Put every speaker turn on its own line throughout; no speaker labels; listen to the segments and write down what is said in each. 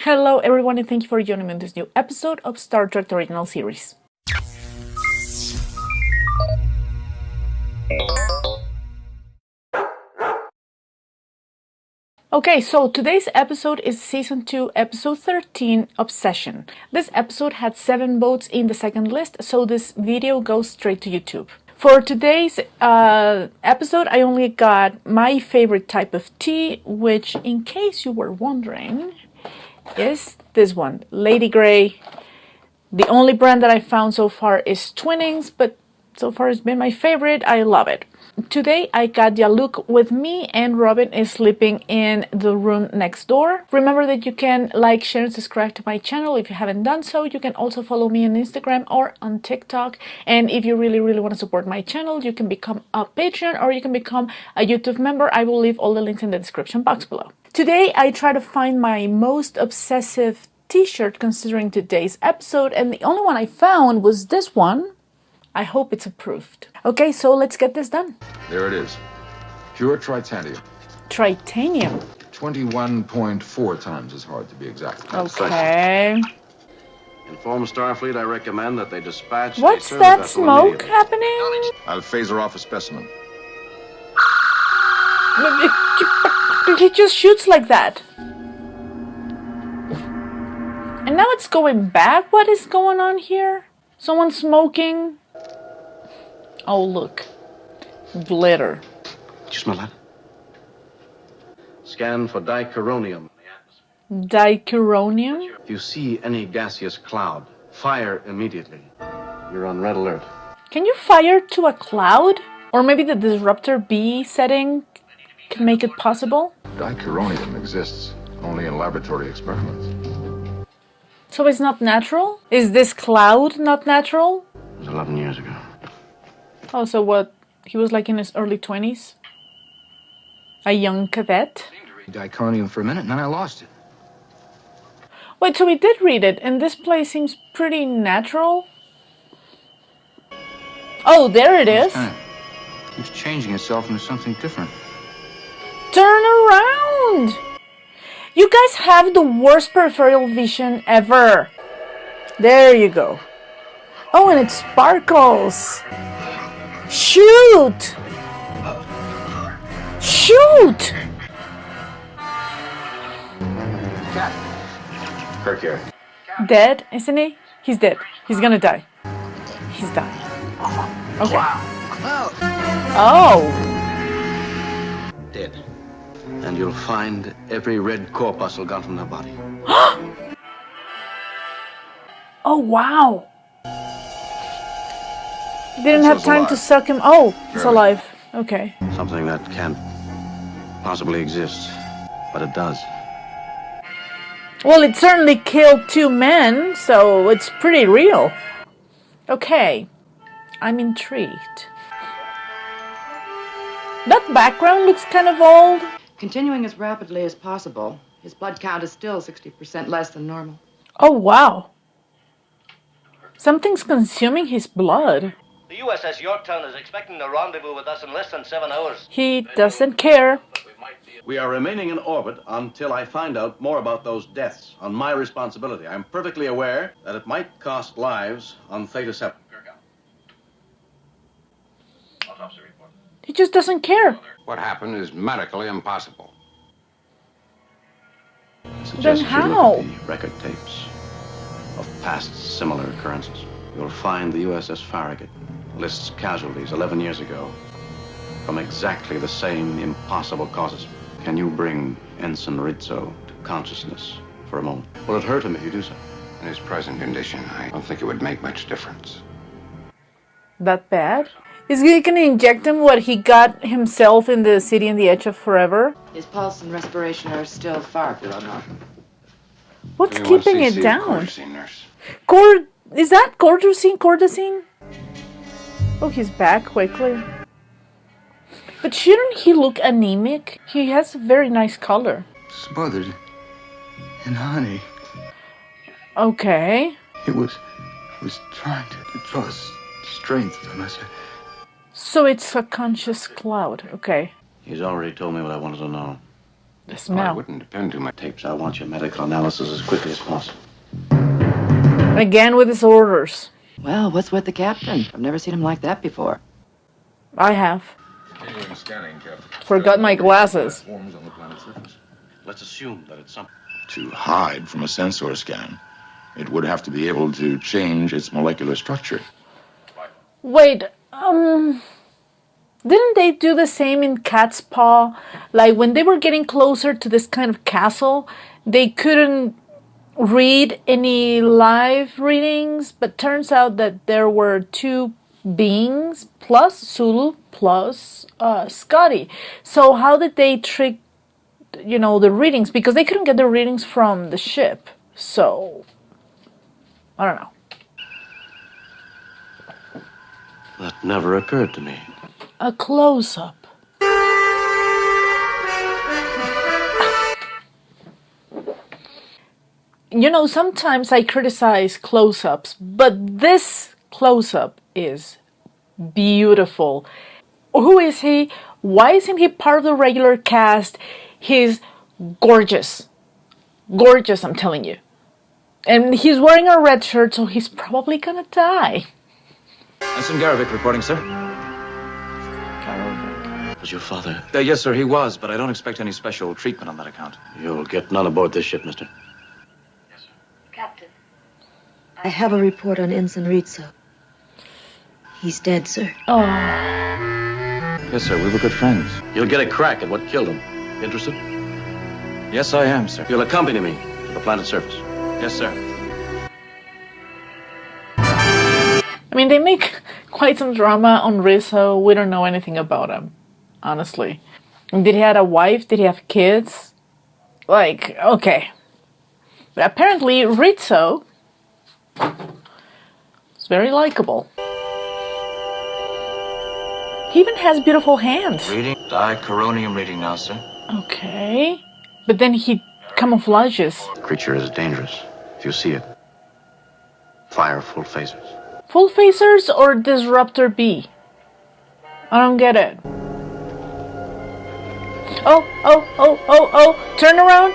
Hello everyone and thank you for joining me in this new episode of Star Trek the Original Series. Okay, so today's episode is Season 2, Episode 13, Obsession. This episode had 7 votes in the second list, so this video goes straight to YouTube. For today's episode, I only got my favorite type of tea, which, in case you were wondering, is this one, Lady Grey. The only brand that I found so far is Twinings, but so far it's been my favorite. I love it. Today I got Yaluk with me and Robin is sleeping in the room next door. Remember that you can like, share and subscribe to my channel if you haven't done so. You can also follow me on Instagram or on TikTok. And if you really want to support my channel, you can become a patron or you can become a YouTube member. I will leave all the links in the description box below. Today I try to find my most obsessive t-shirt considering today's episode, and the only one I found was this one. I hope it's approved. Okay, so let's get this done.
There it is. Pure tritanium.
Tritanium?
21.4 times as hard to be exact.
Okay.
Inform Starfleet I recommend that they dispatch...
What's that smoke happening?
I'll phaser off a specimen.
He just shoots like that. And now it's going back? What is going on here? Someone smoking? Oh, look. Glitter.
Did you smell that? Scan for dichronium.
Dichronium?
If you see any gaseous cloud, fire immediately. You're on red alert.
Can you fire to a cloud? Or maybe the disruptor B setting can make it possible?
Dichronium exists only in laboratory experiments.
So it's not natural? Is this cloud not natural?
It was 11 years ago.
Oh, so what? He was like in his early 20s? A young cadet?
Dichronium for a minute, and then I lost it.
Wait, so we did read it, and this place seems pretty natural? Oh, there it is.
Keeps changing itself into something different.
Turn around! You guys have the worst peripheral vision ever. There you go. Oh, and it sparkles. Shoot! Shoot!
Kirk here.
Dead, isn't he? He's dead. He's gonna die. He's dying. Okay. Oh!
Dead. And you'll find every red corpuscle gone from their body.
Oh, wow. Didn't have time to suck him. Oh, he's alive. Okay.
Something that can't possibly exist, but it does.
Well, it certainly killed 2 men, so it's pretty real. Okay. I'm intrigued. That background looks kind of old.
Continuing as rapidly as possible, his blood count is still 60% less than normal.
Oh, wow. Something's consuming his blood.
The USS Yorktown is expecting a rendezvous with us in less than 7 hours.
He doesn't care.
We are remaining in orbit until I find out more about those deaths on my responsibility. I'm perfectly aware that it might cost lives on Theta 7. Autopsy report.
He just doesn't care.
What happened is medically impossible.
Then how?
You look at the record tapes of past similar occurrences. You'll find the USS Farragut lists casualties 11 years ago from exactly the same impossible causes. Can you bring Ensign Rizzo to consciousness for a moment? Will it hurt him if you do so?
In his present condition, I don't think it would make much difference.
That bad? Is he gonna inject him what he got himself in the City on the Edge of Forever?
His pulse and respiration are still far below normal.
What's
Anyone
keeping it
CC,
down?
Courtesy, nurse.
Is that Cordacine? Oh, he's back quickly. But shouldn't he look anemic? He has a very nice color.
Smothered in honey.
Okay.
It was trying to draw strength from us.
So it's a conscious cloud. Okay.
He's already told me what I wanted to know.
The
Well, I
smell.
wouldn't depend too much.
Tapes, I want your medical analysis as quickly as possible.
Again with his orders.
Well, what's with the captain? I've never seen him like that before.
I have.
Continuing scanning, Captain.
Forgot my glasses.
Forms on the planet's surface.
Let's assume that it's something.
To hide from a sensor scan, it would have to be able to change its molecular structure.
Wait, didn't they do the same in Cat's Paw? Like when they were getting closer to this kind of castle, they couldn't read any live readings, but turns out that there were two beings plus Sulu plus Scotty. So how did they trick, the readings? Because they couldn't get the readings from the ship. So I don't know.
That never occurred to me.
A close-up. Sometimes I criticize close-ups, but this close-up is beautiful. Who is he? Why isn't he part of the regular cast? He's gorgeous. Gorgeous, I'm telling you. And he's wearing a red shirt, so he's probably gonna die.
Ensign Garovic reporting, sir.
Was your father?
Yes, sir, he was, but I don't expect any special treatment on that account.
You'll get none aboard this ship, mister.
Captain, I have a report on Ensign Rizzo. He's dead, sir.
Oh,
Yes, sir, we were good friends.
You'll get a crack at what killed him. Interested?
Yes, I am, sir.
You'll accompany me to the planet's surface.
Yes, sir.
I mean, they make quite some drama on Rizzo. We don't know anything about him, honestly. Did he have a wife? Did he have kids? Okay. But apparently, Rizzo is very likable. He even has beautiful hands.
Reading. Dichironium reading now, sir.
Okay. But then he camouflages.
The creature is dangerous. If you see it, fire full phasers.
Full phasers or Disruptor B? I don't get it. Oh. Turn around.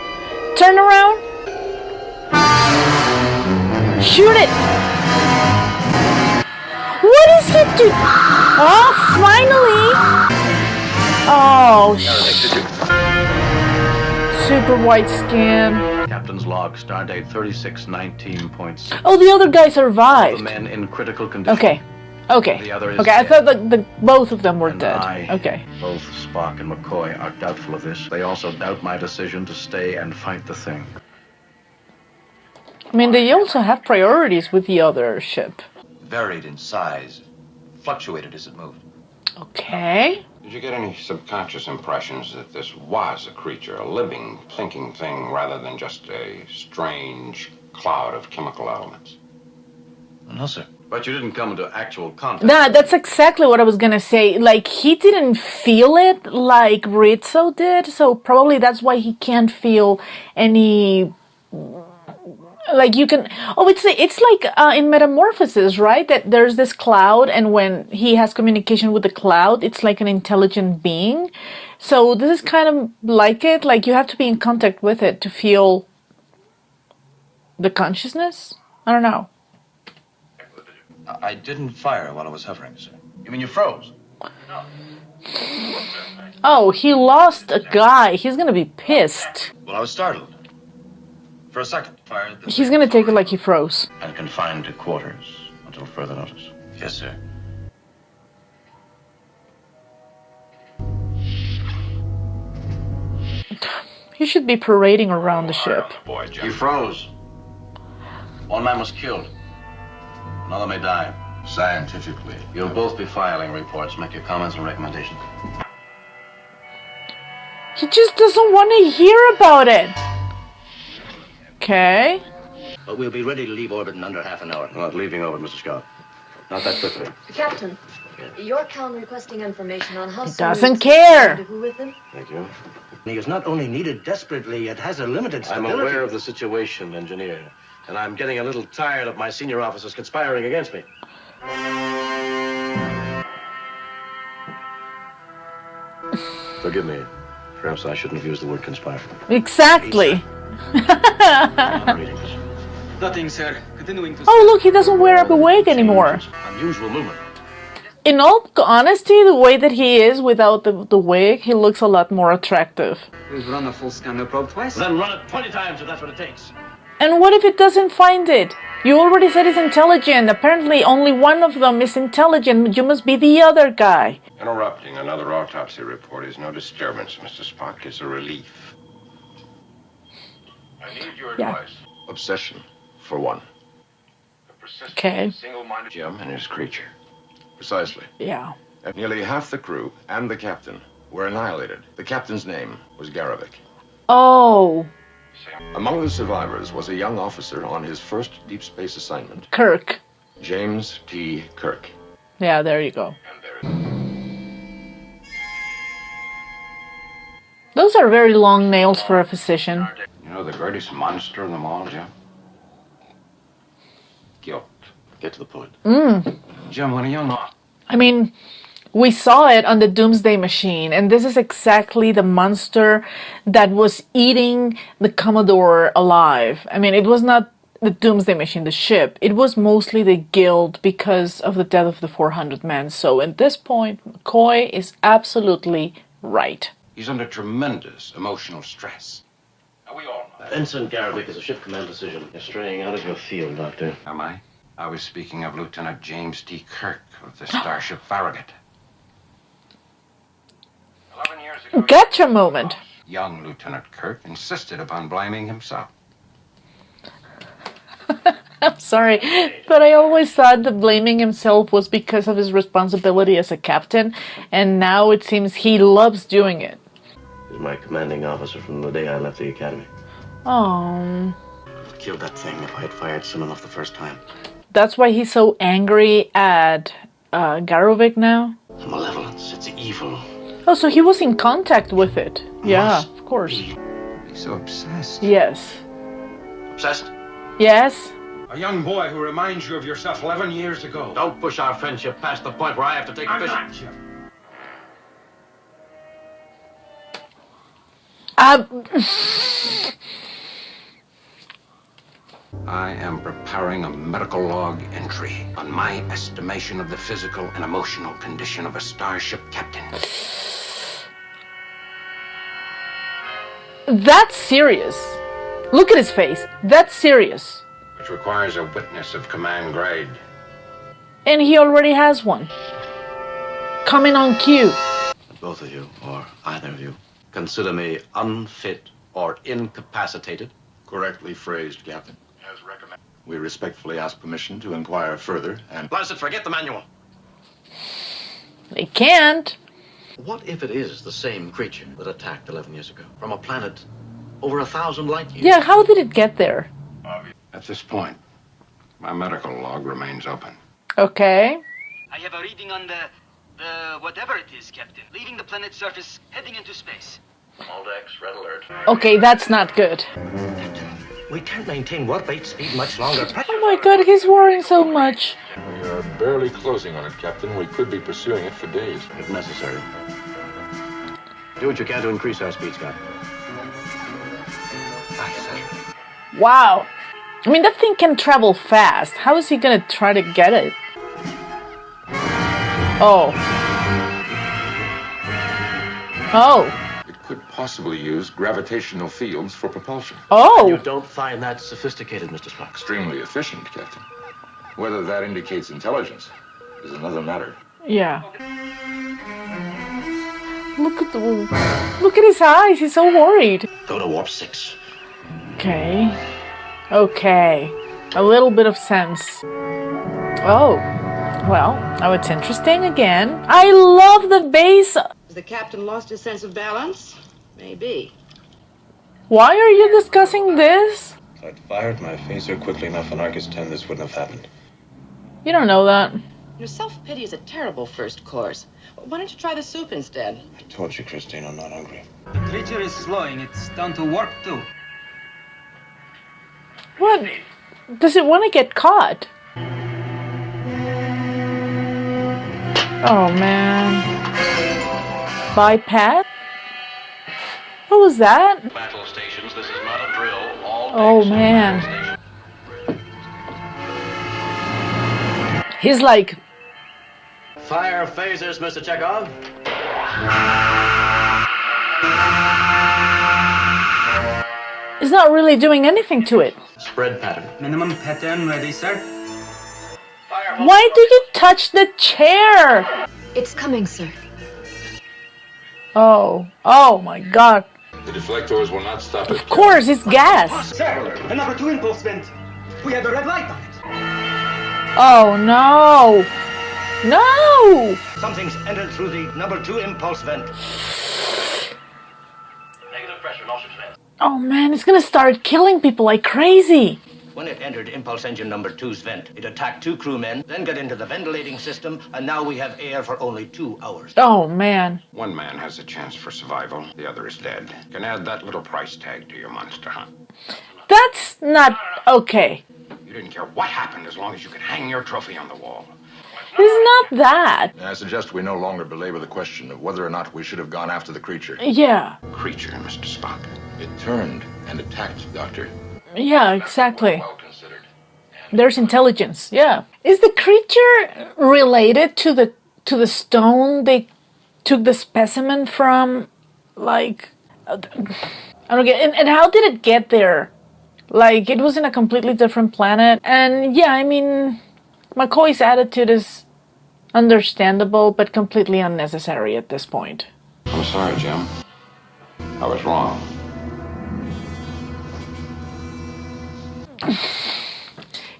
Turn around. Shoot it. What is he doing? Oh, finally. Oh, super white skin.
Captain's log, stardate 3619.6.
Oh, the other guy
The
survived.
men in critical condition.
Okay.
The other is
Okay, I
dead.
thought that both of them were
And
dead.
I,
Okay.
both Spock and McCoy are doubtful of this. They also doubt my decision to stay and fight the thing.
I mean, they also have priorities with the other ship.
Varied in size, fluctuated as it moved.
Okay.
Did you get any subconscious impressions that this was a creature, a living, thinking thing, rather than just a strange cloud of chemical elements?
No, sir.
But you didn't come into actual contact.
Nah, that's exactly what I was gonna say. Like, he didn't feel it like Rizzo did, so probably that's why he can't feel any... Like, you can... Oh, it's like in Metamorphosis, right? That there's this cloud, and when he has communication with the cloud, it's like an intelligent being. So this is kind of like it. Like, you have to be in contact with it to feel the consciousness? I don't know.
I didn't fire while I was hovering, sir.
You mean you froze?
Oh, he lost a guy. He's gonna be pissed.
Well, I was startled. For a second, fired the...
He's gonna take it like he froze.
And confined to quarters until further notice.
Yes, sir.
He should be parading around the ship.
Boy,
You froze. One man was killed. Another may die.
Scientifically,
You'll both be filing reports. Make your comments and recommendations.
He just doesn't want to hear about it. Okay.
But we'll be ready to leave orbit in under half an hour.
Not leaving over, Mr. Scott. Not that quickly.
Captain, your count requesting information on how
He
soon
doesn't
Rizzo
care.
and who with him?
Thank you.
He is not only needed desperately, it has a limited
I'm
stability.
aware of the situation, engineer. And I'm getting a little tired of my senior officers conspiring against me. Forgive me. Perhaps I shouldn't have used the word conspire.
Exactly.
Nothing, sir. Continuing to...
Oh, look, he doesn't wear a wig anymore.
Unusual movement.
In all honesty, the way that he is without the wig, he looks a lot more attractive.
We've run a full scanner probe twice.
Then run it 20 times if that's what it takes.
And what if it doesn't find it? You already said he's intelligent. Apparently only one of them is intelligent. You must be the other guy.
Interrupting another autopsy report is no disturbance, Mr. Spock. It's a relief.
I need your
Yeah.
advice. Obsession, for one.
Okay.
Single-minded
Jim and his creature.
Precisely.
Yeah.
Nearly half the crew and the captain were annihilated. The captain's name was Garovic.
Oh,
Among the survivors was a young officer on his first deep space assignment,
Kirk.
James T. Kirk.
Yeah, there you go. Those are very long nails for a physician.
You know the greatest monster of them all, Jim? Guilt.
Get to the point.
Jim, when a young...
I mean, we saw it on the Doomsday Machine, and this is exactly the monster that was eating the Commodore alive. I mean, it was not the Doomsday Machine, the ship. It was mostly the guild because of the death of the 400 men. So at this point, McCoy is absolutely right.
He's under tremendous emotional stress. Now, we all know that.
Ensign Garovic is a ship command decision. You're straying out of your field, Doctor.
Am I? I was speaking of Lieutenant James T. Kirk of the Starship Farragut. 11 years ago...
Gotcha moment.
Young Lieutenant Kirk insisted upon blaming himself.
I'm sorry, but I always thought that blaming himself was because of his responsibility as a captain, and now it seems he loves doing it.
He's my commanding officer from the day I left the academy.
Oh,
I'd killed that thing if I had fired soon enough the first time.
that's why he's so angry at Garovic now?
Malevolence, it's evil.
Oh, so he was in contact with it. Yeah, of course.
He's so obsessed.
Yes.
Obsessed?
Yes.
A young boy who reminds you of yourself 11 years ago.
Don't push our friendship past the point where I have to take a vision.
not, Jim. I am preparing a medical log entry on my estimation of the physical and emotional condition of a starship captain.
That's serious. Look at his face. That's serious.
Which requires a witness of command grade.
And he already has one. Coming on cue.
Both of you, or either of you, consider me unfit or incapacitated.
Correctly phrased, Captain. As recommended. We respectfully ask permission to inquire further and...
Blasted, forget the manual.
They can't.
What if it is the same creature that attacked 11 years ago? From a planet over 1,000 light years?
Yeah, how did it get there?
At this point, my medical log remains open.
Okay.
I have a reading on the whatever it is, Captain. Leaving the planet's surface, heading into space.
All decks, red alert.
Okay, that's not good.
We can't maintain warp rate speed much longer.
Oh my god, he's worrying so much.
We are barely closing on it, Captain. We could be pursuing it for days.
If necessary. Do what you can to increase our speed, Scott.
Aye, sir.
Wow. I mean, that thing can travel fast. How is he gonna try to get it? Oh. Oh.
It could possibly use gravitational fields for propulsion.
Oh.
You don't find that sophisticated, Mr. Spock.
Extremely efficient, Captain. Whether that indicates intelligence is another matter.
Yeah. Look at his eyes. He's so worried.
Go to warp 6.
Okay. Okay. A little bit of sense. Oh. Well, now it's interesting again. I love the base.
Has the captain lost his sense of balance? Maybe.
Why are you discussing this?
If I'd fired my phaser quickly enough on Arcus 10, this wouldn't have happened.
You don't know that.
Your self-pity is a terrible first course. Why don't you try the soup instead?
I told you, Christine, I'm not hungry.
The creature is slowing. It's down to warp 2.
What? Does it want to get caught? Oh, man. Bye, Pat? Who was that?
Battle stations, this is not a drill. All
Oh man. He's like...
Fire phasers, Mr. Chekhov.
He's not really doing anything to it.
Spread pattern.
Minimum pattern ready, sir.
Why do you touch the chair?
It's coming, sir.
Oh my god.
The deflectors will not stop it.
Of course, it's gas.
Sir, the number 2 impulse vent. We have a red light on it.
Oh no. No!
Something's entered through the number 2 impulse vent.
Negative pressure, all ships vent.
Oh man, it's gonna start killing people like crazy.
When it entered impulse engine number 2's vent, it attacked 2 crewmen, then got into the ventilating system, and now we have air for only 2 hours.
Oh man.
One man has a chance for survival, the other is dead. You can add that little price tag to your monster hunt.
That's not okay.
You didn't care what happened as long as you could hang your trophy on the wall.
It's not that.
I suggest we no longer belabor the question of whether or not we should have gone after the creature.
Yeah.
Creature, Mr. Spock.
It turned and attacked, Doctor.
Yeah, exactly.
Well considered.
There's intelligence. Yeah. Is the creature related to the stone they took the specimen from? Like, I don't get. And how did it get there? Like, it was in a completely different planet. And yeah, I mean, McCoy's attitude is understandable, but completely unnecessary at this point.
I'm sorry, Jim. I was wrong.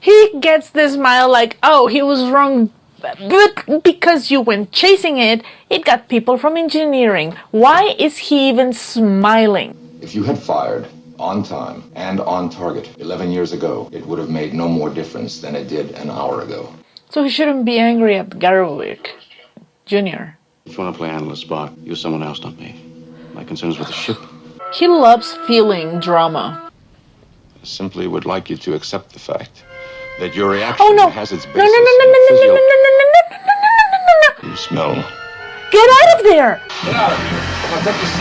He gets this smile like, oh, he was wrong, but because you went chasing it, it got people from engineering. Why is he even smiling?
If you had fired on time and on target 11 years ago, it would have made no more difference than it did an hour ago.
So he shouldn't be angry at Garovic Jr.
If you want to play analyst, Spock, use someone else, not me. My concerns with the ship.
He loves feeling drama.
I simply would like you to accept the fact that your reaction has its basis in You smell.
Get out of there!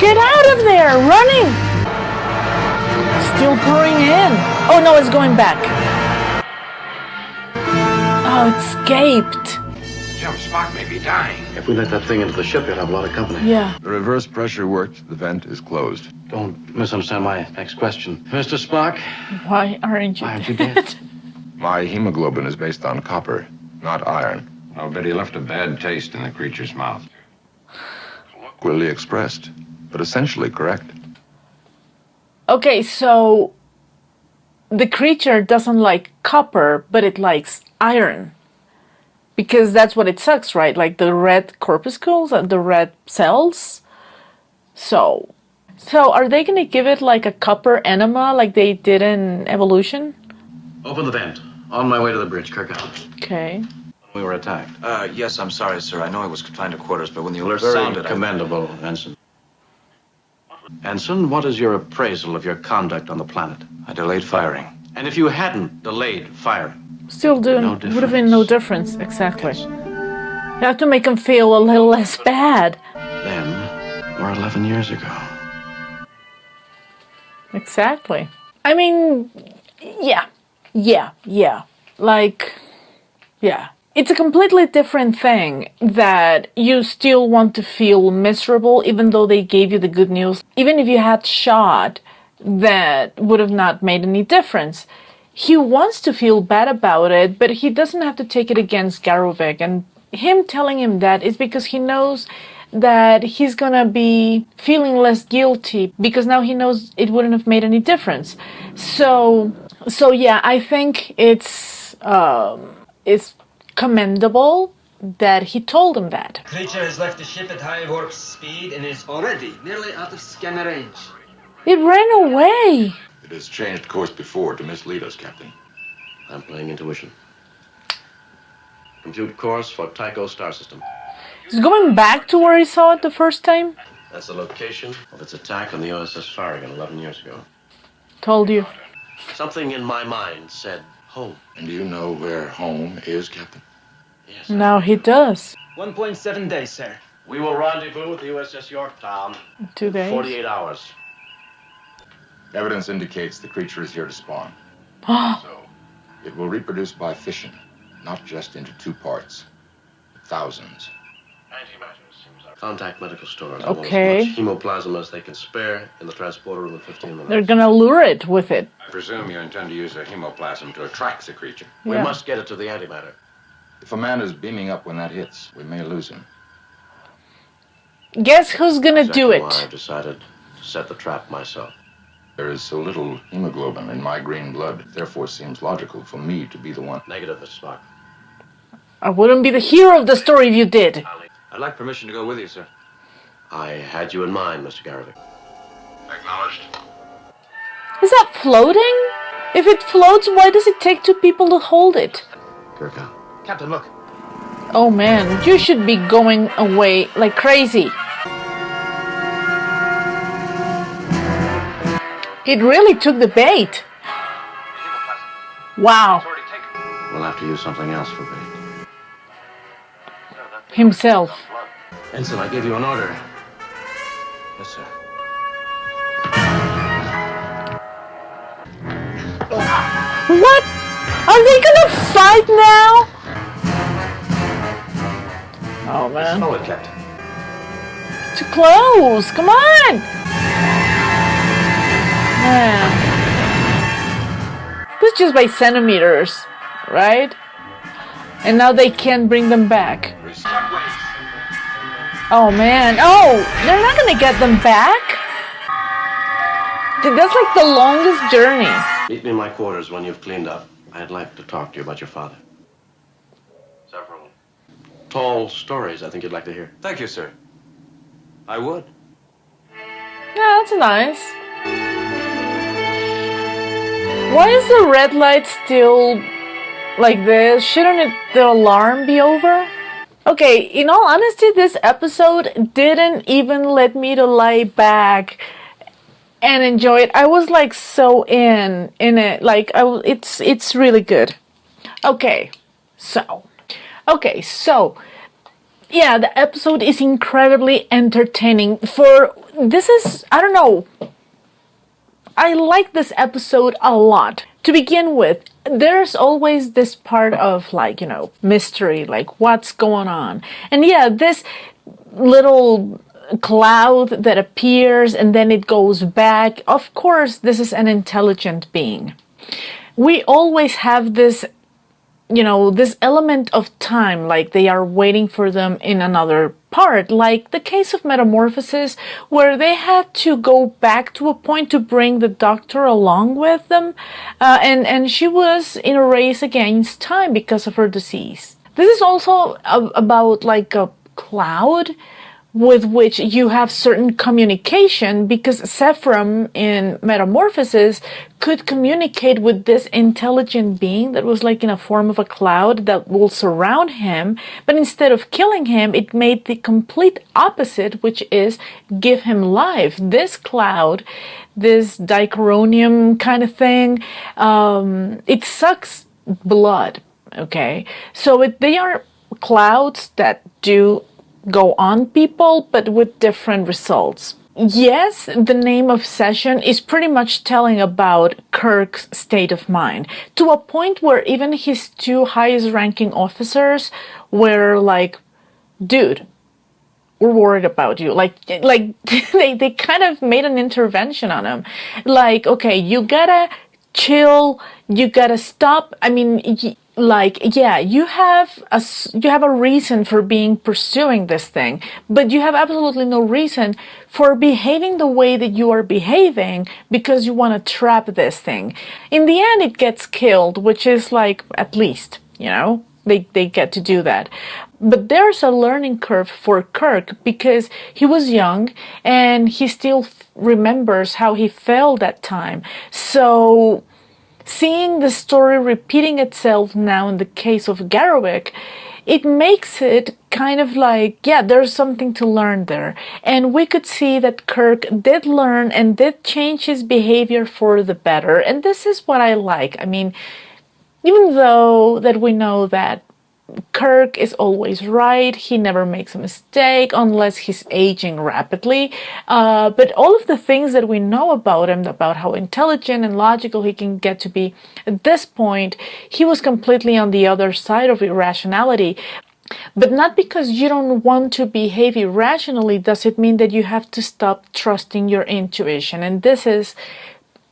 Get out of there! Running! Still pouring in. Oh no, it's going back. Oh, it escaped.
Jim, Spock may be dying.
If we let that thing into the ship, you'll have a lot of company.
Yeah.
The reverse pressure worked. The vent is closed.
Don't misunderstand my next question. Mr. Spock,
Why aren't you dead?
My hemoglobin is based on copper, not iron.
I'll bet he left a bad taste in the creature's mouth.
Clearly expressed, but essentially correct.
Okay, so the creature doesn't like copper, but it likes iron. Because that's what it sucks, right? Like the red corpuscles and the red cells. So are they going to give it like a copper enema like they did in Evolution?
open the vent. On my way to the bridge, Kirk out.
Okay.
We were attacked.
Yes, I'm sorry, sir. I know I was confined to quarters, but when the alert
Very
sounded,
commendable, Ensign. Ensign, what is your appraisal of your conduct on the planet?
I delayed firing.
And if you hadn't delayed firing?
Still would have been no difference, exactly. You have to make him feel a little less bad.
Then, we're 11 years ago.
Exactly. I mean, yeah. Like, yeah. It's a completely different thing that you still want to feel miserable even though they gave you the good news. Even if you had shot, that would have not made any difference. He wants to feel bad about it, but he doesn't have to take it against Garovic. And him telling him that is because he knows that he's gonna be feeling less guilty because now he knows it wouldn't have made any difference. So yeah, I think it's commendable that he told him that.
Creature has left the ship at high warp speed and is already nearly out of scanner range.
It ran away.
It has changed course before to mislead us, Captain.
I'm playing intuition. Compute course for Tycho star system.
He's going back to where he saw it the first time.
That's the location of its attack on the USS Farragut 11 years ago.
Told you.
Something in my mind said home.
And do you know where home is, Captain?
Yes.
Now he does.
1.7 days, sir.
We will rendezvous with the USS Yorktown.
2 days.
48 hours.
Evidence indicates the creature is here to spawn. So, it will reproduce by fission, not just into two parts. Thousands.
Contact medical stores.
Okay.
As much hemoplasm as they can spare in the transporter room in 15 minutes.
They're gonna lure it with it.
I presume you intend to use the hemoplasm to attract the creature.
We
Yeah.
must get it to the antimatter.
If a man is beaming up when that hits, we may lose him.
Guess who's gonna do
Exactly why
it?
I've decided to set the trap myself.
There is so little hemoglobin in my green blood, it therefore seems logical for me to be the one.
Negative, Mr. Spock.
I wouldn't be the hero of the story if you did.
I'd like permission to go with you, sir.
I had you in mind, Mr. Garrett.
Acknowledged.
Is that floating? If it floats, why does it take two people to hold it?
Kirk out.
Captain, look.
Oh man, you should be going away like crazy. It really took the bait. Wow.
We'll have to use something else for bait.
Himself.
Ensign, I gave you an order. Yes, sir.
What? Are they gonna fight now? Oh man.
Slow it, Captain.
Too close. Come on. Man. This is just by centimeters, right? And now they can't bring them back. Oh man. Oh, they're not gonna get them back? Dude, that's like the longest journey.
Meet me in my quarters when you've cleaned up. I'd like to talk to you about your father. Several tall stories I think you'd like to hear.
Thank you, sir. I would.
Yeah, that's nice. Why is the red light still like this? Shouldn't the alarm be over? Okay, in all honesty, this episode didn't even let me to lie back and enjoy it. I was like so in it. Like it's really good. Okay, so yeah, the episode is incredibly entertaining. I don't know. I like this episode a lot. To begin with, there's always this part of like, mystery, like what's going on. And yeah, this little cloud that appears and then it goes back. Of course, this is an intelligent being. We always have this this element of time, like they are waiting for them in another part, like the case of Metamorphosis, where they had to go back to a point to bring the Doctor along with them, and she was in a race against time because of her disease. This is also about like a cloud with which you have certain communication, because Sephram in Metamorphosis could communicate with this intelligent being that was like in a form of a cloud that will surround him, but instead of killing him, it made the complete opposite, which is give him life. This cloud, this dichromium kind of thing, it sucks blood, okay? So they are clouds that do go on people, but with different results. Yes, the name Obsession is pretty much telling about Kirk's state of mind, to a point where even his two highest ranking officers were like, dude, we're worried about you. Like they kind of made an intervention on him. Like, okay, you gotta chill, you gotta stop. I mean, you have a reason for pursuing this thing, but you have absolutely no reason for behaving the way that you are behaving because you want to trap this thing. In the end, it gets killed, which is like, at least, they get to do that. But there's a learning curve for Kirk because he was young and he still remembers how he felt that time. So seeing the story repeating itself now in the case of Garrowick, it makes it kind of like, yeah, there's something to learn there. And we could see that Kirk did learn and did change his behavior for the better. And this is what I like. I mean, even though that we know that Kirk is always right. He never makes a mistake unless he's aging rapidly. But all of the things that we know about him, about how intelligent and logical he can get to be, at this point, he was completely on the other side of irrationality. But not because you don't want to behave irrationally does it mean that you have to stop trusting your intuition. And this is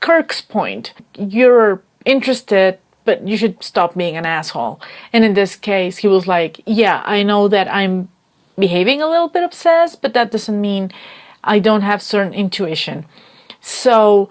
Kirk's point. You're interested, but you should stop being an asshole. And in this case, he was like, yeah, I know that I'm behaving a little bit obsessed, but that doesn't mean I don't have certain intuition. So,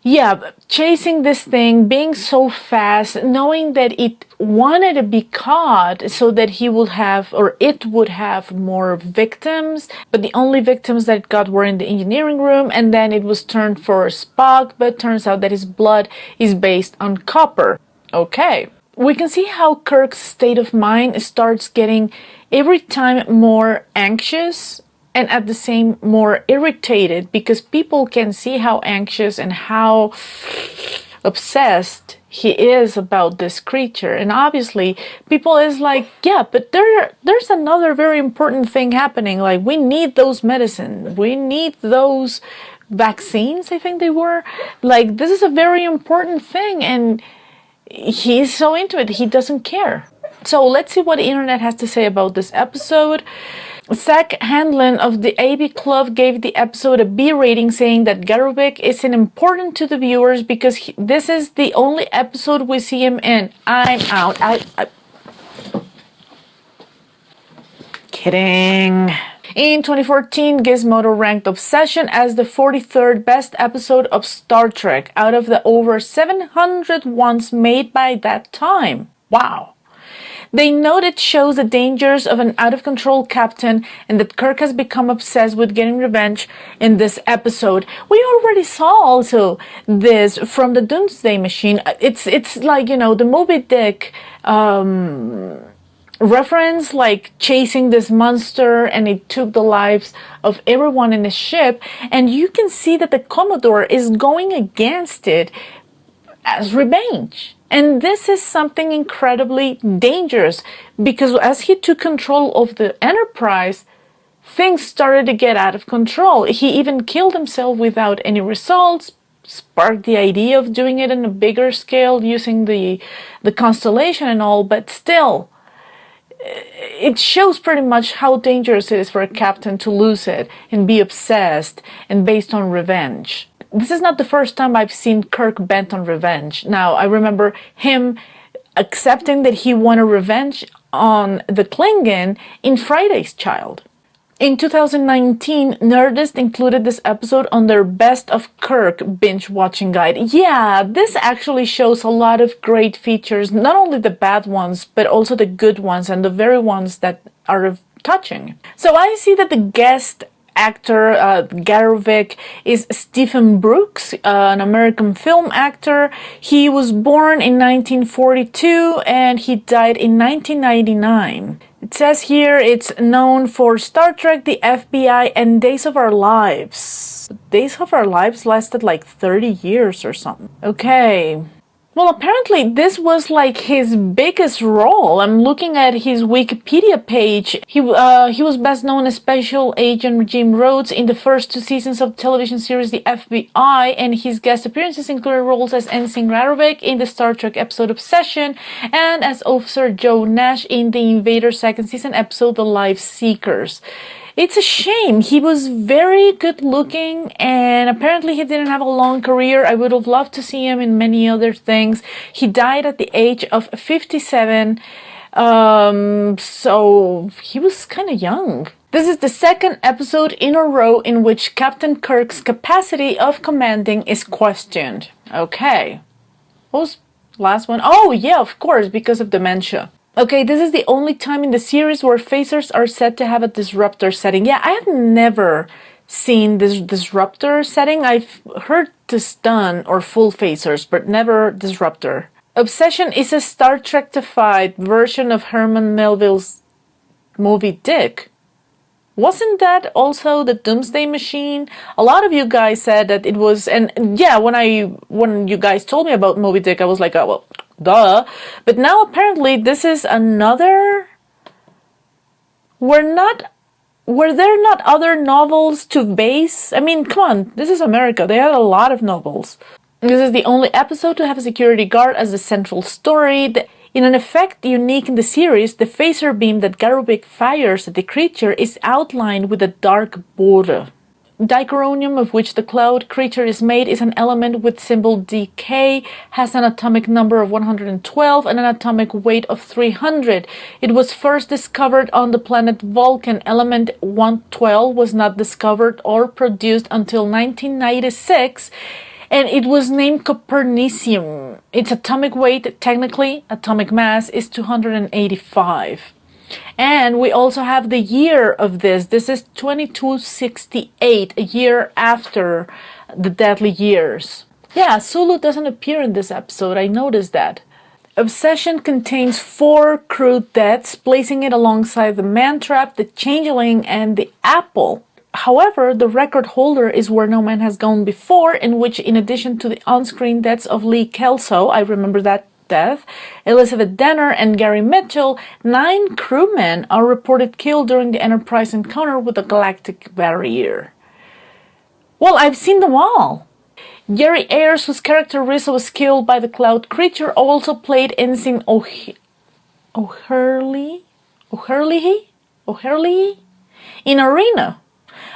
yeah, chasing this thing, being so fast, knowing that it wanted to be caught so that he would have, or it would have more victims, but the only victims that it got were in the engineering room, and then it was turned for Spock, but turns out that his blood is based on copper. Okay. We can see how Kirk's state of mind starts getting every time more anxious and at the same more irritated, because people can see how anxious and how obsessed he is about this creature. And obviously people is like, yeah, but there's another very important thing happening. Like, we need those medicine, we need those vaccines, I think they were. Like, this is a very important thing, and he's so into it, he doesn't care. So let's see what the internet has to say about this episode. Zach Handlin of the AV Club gave the episode a B rating, saying that Garovic isn't important to the viewers because this is the only episode we see him in. I'm out. Kidding. In 2014, Gizmodo ranked Obsession as the 43rd best episode of Star Trek out of the over 700 ones made by that time. Wow. They note it shows the dangers of an out-of-control captain and that Kirk has become obsessed with getting revenge in this episode. We already saw also this from the Doomsday Machine. It's like, you know, the Moby Dick reference, like chasing this monster, and it took the lives of everyone in the ship. And you can see that the Commodore is going against it as revenge. And this is something incredibly dangerous, because as he took control of the Enterprise, things started to get out of control. He even killed himself without any results, sparked the idea of doing it on a bigger scale using the Constellation and all, but still, it shows pretty much how dangerous it is for a captain to lose it and be obsessed and based on revenge. This is not the first time I've seen Kirk bent on revenge. Now, I remember him accepting that he wanted revenge on the Klingon in Friday's Child. In 2019, Nerdist included this episode on their Best of Kirk binge-watching guide. Yeah, this actually shows a lot of great features, not only the bad ones, but also the good ones and the very ones that are touching. So I see that the guest actor Garovic is Stephen Brooks, an American film actor. He was born in 1942 and he died in 1999. It says here it's known for Star Trek, the FBI, and Days of Our Lives. Days of Our Lives lasted like 30 years or something. Okay. Well, apparently this was like his biggest role. I'm looking at his Wikipedia page. He was best known as Special Agent Jim Rhodes in the first 2 seasons of the television series The FBI, and his guest appearances included roles as Ensign Radovic in the Star Trek episode Obsession and as Officer Joe Nash in the Invader second season episode The Life Seekers. It's a shame. He was very good looking and apparently he didn't have a long career. I would have loved to see him in many other things. He died at the age of 57, so he was kind of young. This is the second episode in a row in which Captain Kirk's capacity of commanding is questioned. Okay. What was the last one? Oh yeah, of course, because of dementia. Okay, this is the only time in the series where phasers are said to have a disruptor setting. Yeah, I have never seen this disruptor setting. I've heard the stun or full phasers, but never disruptor. Obsession is a Star Trek-ified version of Herman Melville's Moby Dick. Wasn't that also the Doomsday Machine? A lot of you guys said that it was, and yeah, when you guys told me about Moby Dick, I was like, oh, well, duh. But now apparently this is another... Were there not other novels to base? I mean, come on, this is America. They had a lot of novels. This is the only episode to have a security guard as the central story. In an effect unique in the series, the phaser beam that Garubik fires at the creature is outlined with a dark border. Dichronium, of which the cloud creature is made, is an element with symbol DK, has an atomic number of 112 and an atomic weight of 300. It was first discovered on the planet Vulcan. Element 112 was not discovered or produced until 1996, and it was named Copernicium. Its atomic weight, technically atomic mass, is 285. And we also have the year of this. This is 2268, a year after the Deadly Years. Yeah, Sulu doesn't appear in this episode. I noticed that. Obsession contains 4 crew deaths, placing it alongside the Man-Trap, the Changeling, and the Apple. However, the record holder is Where No Man Has Gone Before, in which, in addition to the on-screen deaths of Lee Kelso, I remember that death, Elizabeth Denner, and Gary Mitchell, 9 crewmen are reported killed during the Enterprise encounter with the Galactic Barrier. Well, I've seen them all. Gary Ayers, whose character Rizzo was killed by the cloud creature, also played Ensign O'Hurley in Arena.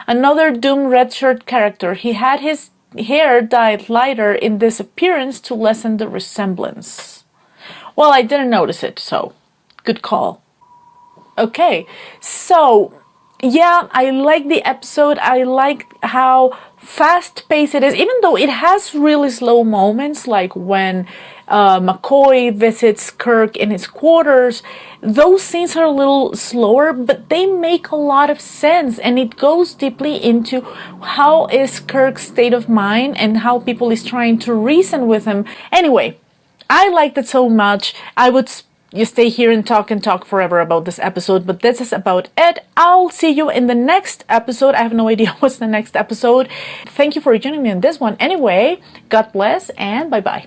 Another Doom redshirt character. He had his hair dyed lighter in this appearance to lessen the resemblance. Well, I didn't notice it, so good call. Okay, so yeah, I like the episode. I like how fast-paced it is, even though it has really slow moments, like when McCoy visits Kirk in his quarters. Those scenes are a little slower, but they make a lot of sense, and it goes deeply into how is Kirk's state of mind and how people is trying to reason with him. Anyway, I liked it so much. I would stay here and talk forever about this episode, but this is about it. I'll see you in the next episode. I have no idea what's the next episode. Thank you for joining me on this one. Anyway, God bless and bye-bye.